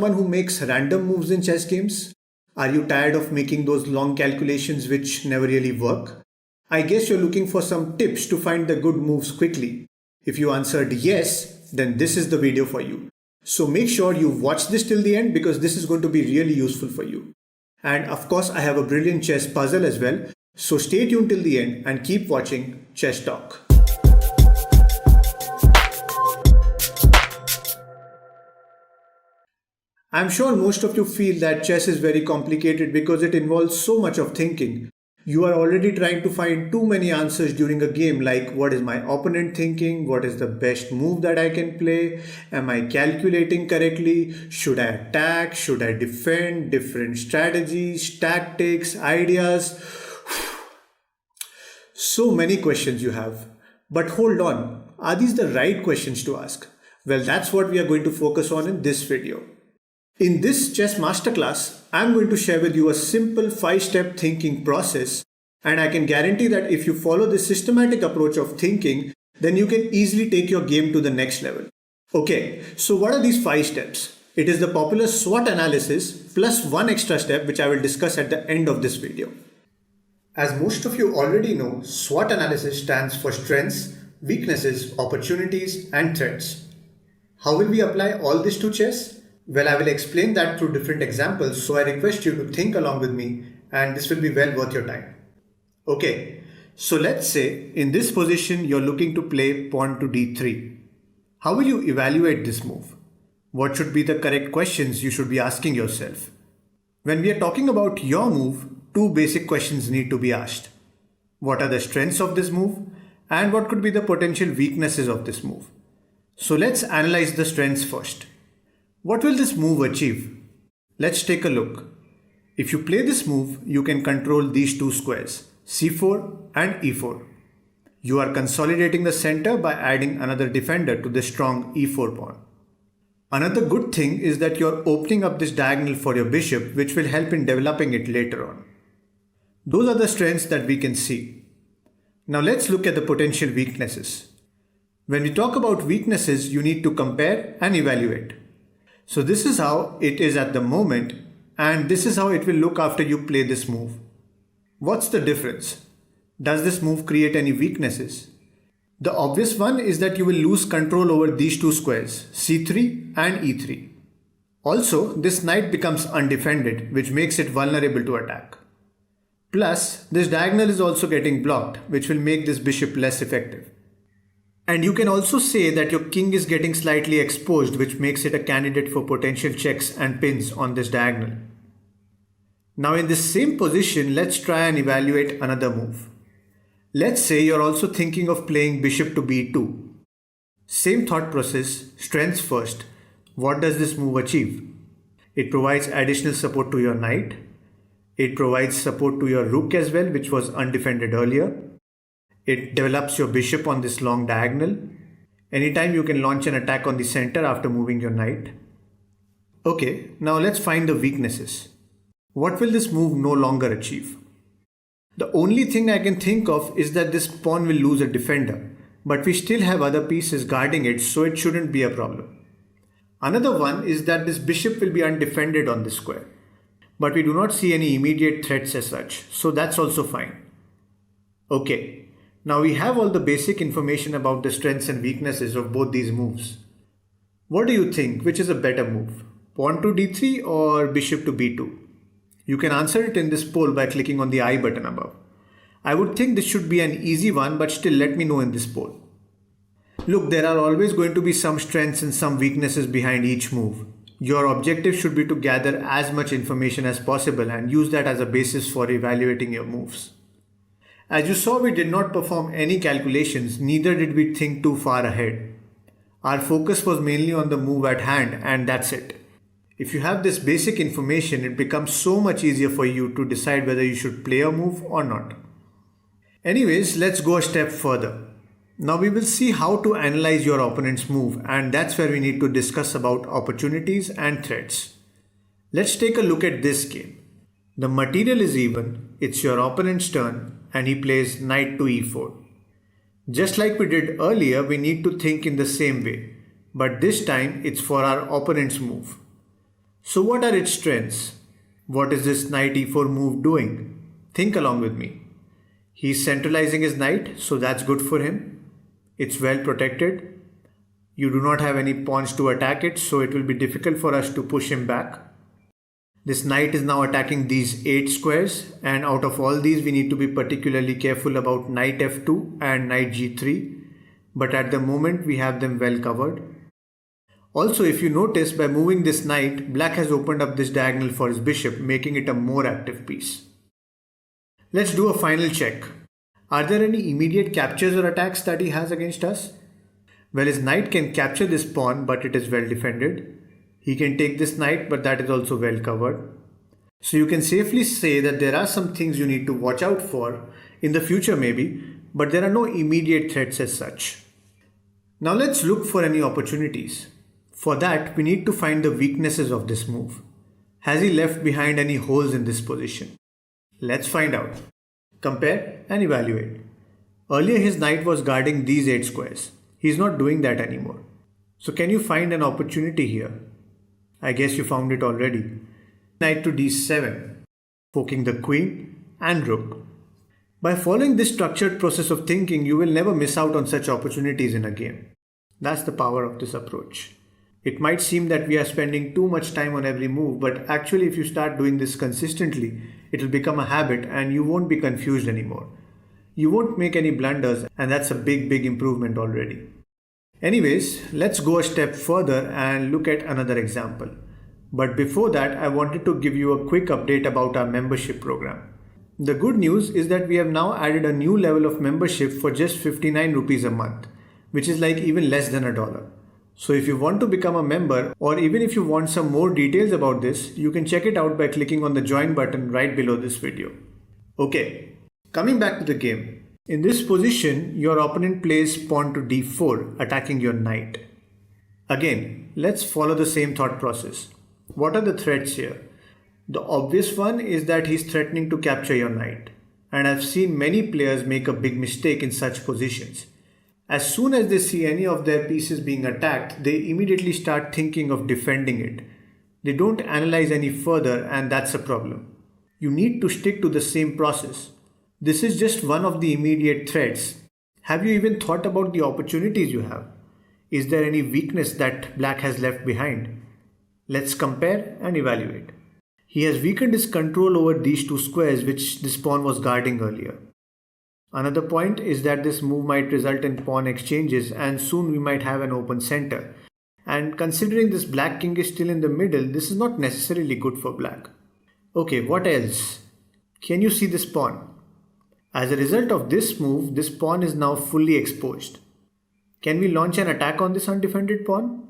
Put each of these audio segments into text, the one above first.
Someone who makes random moves in chess games? Are you tired of making those long calculations which never really work? I guess you're looking for some tips to find the good moves quickly. If you answered yes, then this is the video for you. So make sure you watch this till the end because this is going to be really useful for you. And of course, I have a brilliant chess puzzle as well. So stay tuned till the end and keep watching Chess Talk. I'm sure most of you feel that chess is very complicated because it involves so much of thinking. You are already trying to find too many answers during a game, like what is my opponent thinking, what is the best move that I can play, am I calculating correctly, should I attack, should I defend, different strategies, tactics, ideas. So many questions you have. But hold on, are these the right questions to ask? Well, that's what we are going to focus on in this video. In this chess masterclass, I'm going to share with you a simple 5-step thinking process, and I can guarantee that if you follow this systematic approach of thinking, then you can easily take your game to the next level. Okay, so what are these 5 steps? It is the popular SWOT analysis plus one extra step which I will discuss at the end of this video. As most of you already know, SWOT analysis stands for strengths, weaknesses, opportunities, and threats. How will we apply all this to chess? Well, I will explain that through different examples, so I request you to think along with me and this will be well worth your time. Okay, so let's say in this position you're looking to play pawn to d3. How will you evaluate this move? What should be the correct questions you should be asking yourself? When we are talking about your move, 2 basic questions need to be asked. What are the strengths of this move? And what could be the potential weaknesses of this move? So let's analyze the strengths first. What will this move achieve? Let's take a look. If you play this move, you can control these 2 squares, c4 and e4. You are consolidating the center by adding another defender to the strong e4 pawn. Another good thing is that you're opening up this diagonal for your bishop, which will help in developing it later on. Those are the strengths that we can see. Now let's look at the potential weaknesses. When we talk about weaknesses, you need to compare and evaluate. So this is how it is at the moment, and this is how it will look after you play this move. What's the difference? Does this move create any weaknesses? The obvious one is that you will lose control over these 2 squares, c3 and e3. Also, this knight becomes undefended, which makes it vulnerable to attack. Plus, this diagonal is also getting blocked, which will make this bishop less effective. And you can also say that your king is getting slightly exposed, which makes it a candidate for potential checks and pins on this diagonal. Now in this same position, let's try and evaluate another move. Let's say you're also thinking of playing bishop to b2. Same thought process, strengths first. What does this move achieve? It provides additional support to your knight. It provides support to your rook as well, which was undefended earlier. It develops your bishop on this long diagonal. Anytime you can launch an attack on the center after moving your knight. Okay, now let's find the weaknesses. What will this move no longer achieve? The only thing I can think of is that this pawn will lose a defender, but we still have other pieces guarding it, so it shouldn't be a problem. Another one is that this bishop will be undefended on this square, but we do not see any immediate threats as such, so that's also fine. Okay. Now we have all the basic information about the strengths and weaknesses of both these moves. What do you think? Which is a better move? Pawn to d3 or bishop to b2? You can answer it in this poll by clicking on the I button above. I would think this should be an easy one, but still let me know in this poll. Look, there are always going to be some strengths and some weaknesses behind each move. Your objective should be to gather as much information as possible and use that as a basis for evaluating your moves. As you saw, we did not perform any calculations, neither did we think too far ahead. Our focus was mainly on the move at hand, and that's it. If you have this basic information, it becomes so much easier for you to decide whether you should play a move or not. Anyways, let's go a step further. Now we will see how to analyze your opponent's move, and that's where we need to discuss about opportunities and threats. Let's take a look at this game. The material is even, it's your opponent's turn, and he plays knight to e4. Just like we did earlier, we need to think in the same way, but this time it's for our opponent's move. So what are its strengths? What is this knight e4 move doing? Think along with me. He's centralizing his knight, so that's good for him. It's well protected. You do not have any pawns to attack it, so it will be difficult for us to push him back. This knight is now attacking these 8 squares, and out of all these we need to be particularly careful about knight f2 and knight g3, but at the moment we have them well covered. Also, if you notice, by moving this knight, black has opened up this diagonal for his bishop, making it a more active piece. Let's do a final check. Are there any immediate captures or attacks that he has against us? Well, his knight can capture this pawn, but it is well defended. He can take this knight, but that is also well covered. So you can safely say that there are some things you need to watch out for in the future maybe, but there are no immediate threats as such. Now let's look for any opportunities. For that, we need to find the weaknesses of this move. Has he left behind any holes in this position? Let's find out. Compare and evaluate. Earlier his knight was guarding these 8 squares. He's not doing that anymore. So can you find an opportunity here? I guess you found it already. Knight to d7, poking the queen and rook. By following this structured process of thinking, you will never miss out on such opportunities in a game. That's the power of this approach. It might seem that we are spending too much time on every move, but actually if you start doing this consistently, it will become a habit and you won't be confused anymore. You won't make any blunders, and that's a big improvement already. Anyways, let's go a step further and look at another example. But before that, I wanted to give you a quick update about our membership program. The good news is that we have now added a new level of membership for just 59 rupees a month, which is like even less than $1. So if you want to become a member, or even if you want some more details about this, you can check it out by clicking on the join button right below this video. Okay, coming back to the game. In this position, your opponent plays pawn to d4, attacking your knight. Again, let's follow the same thought process. What are the threats here? The obvious one is that he's threatening to capture your knight. And I've seen many players make a big mistake in such positions. As soon as they see any of their pieces being attacked, they immediately start thinking of defending it. They don't analyze any further, and that's a problem. You need to stick to the same process. This is just one of the immediate threats. Have you even thought about the opportunities you have? Is there any weakness that black has left behind? Let's compare and evaluate. He has weakened his control over these 2 squares which this pawn was guarding earlier. Another point is that this move might result in pawn exchanges, and soon we might have an open center. And considering this black king is still in the middle, this is not necessarily good for black. Okay, what else? Can you see this pawn? As a result of this move, this pawn is now fully exposed. Can we launch an attack on this undefended pawn?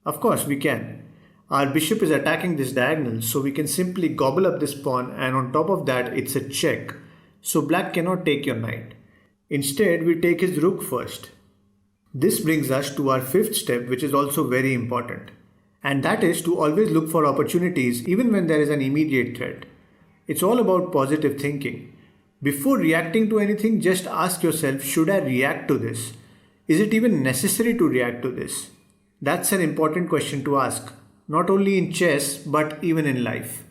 Of course we can. Our bishop is attacking this diagonal, so we can simply gobble up this pawn, and on top of that it's a check. So black cannot take your knight. Instead, we take his rook first. This brings us to our 5th step, which is also very important. And that is to always look for opportunities even when there is an immediate threat. It's all about positive thinking. Before reacting to anything, just ask yourself, should I react to this? Is it even necessary to react to this? That's an important question to ask, not only in chess, but even in life.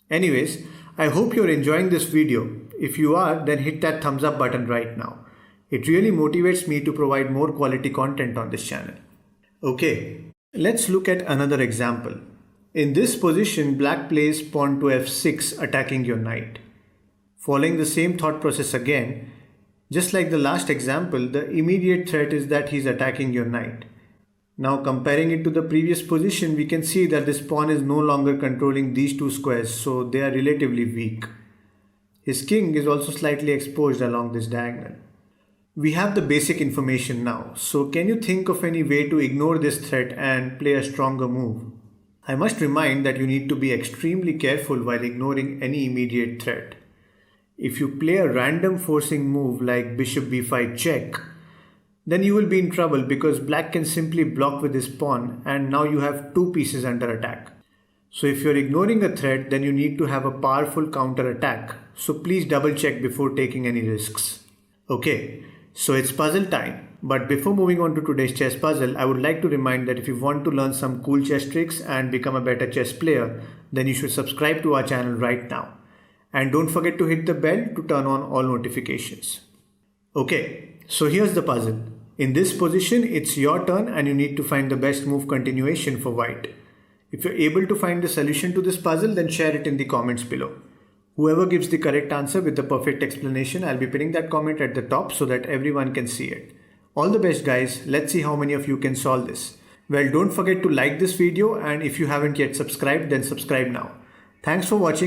Anyways, I hope you're enjoying this video. If you are, then hit that thumbs up button right now. It really motivates me to provide more quality content on this channel. Okay, let's look at another example. In this position, black plays pawn to f6, attacking your knight. Following the same thought process again, just like the last example, the immediate threat is that he's attacking your knight. Now comparing it to the previous position, we can see that this pawn is no longer controlling these 2 squares, so they are relatively weak. His king is also slightly exposed along this diagonal. We have the basic information now, so can you think of any way to ignore this threat and play a stronger move? I must remind that you need to be extremely careful while ignoring any immediate threat. If you play a random forcing move like bishop b5 check, then you will be in trouble because black can simply block with his pawn, and now you have 2 pieces under attack. So if you're ignoring a threat, then you need to have a powerful counter attack. So please double check before taking any risks. Okay, so it's puzzle time. But before moving on to today's chess puzzle, I would like to remind that if you want to learn some cool chess tricks and become a better chess player, then you should subscribe to our channel right now. And don't forget to hit the bell to turn on all notifications. Okay, so here's the puzzle. In this position, it's your turn and you need to find the best move continuation for white. If you're able to find the solution to this puzzle, then share it in the comments below. Whoever gives the correct answer with the perfect explanation, I'll be pinning that comment at the top so that everyone can see it. All the best guys, let's see how many of you can solve this. Well, don't forget to like this video, and if you haven't yet subscribed, then subscribe now. Thanks for watching.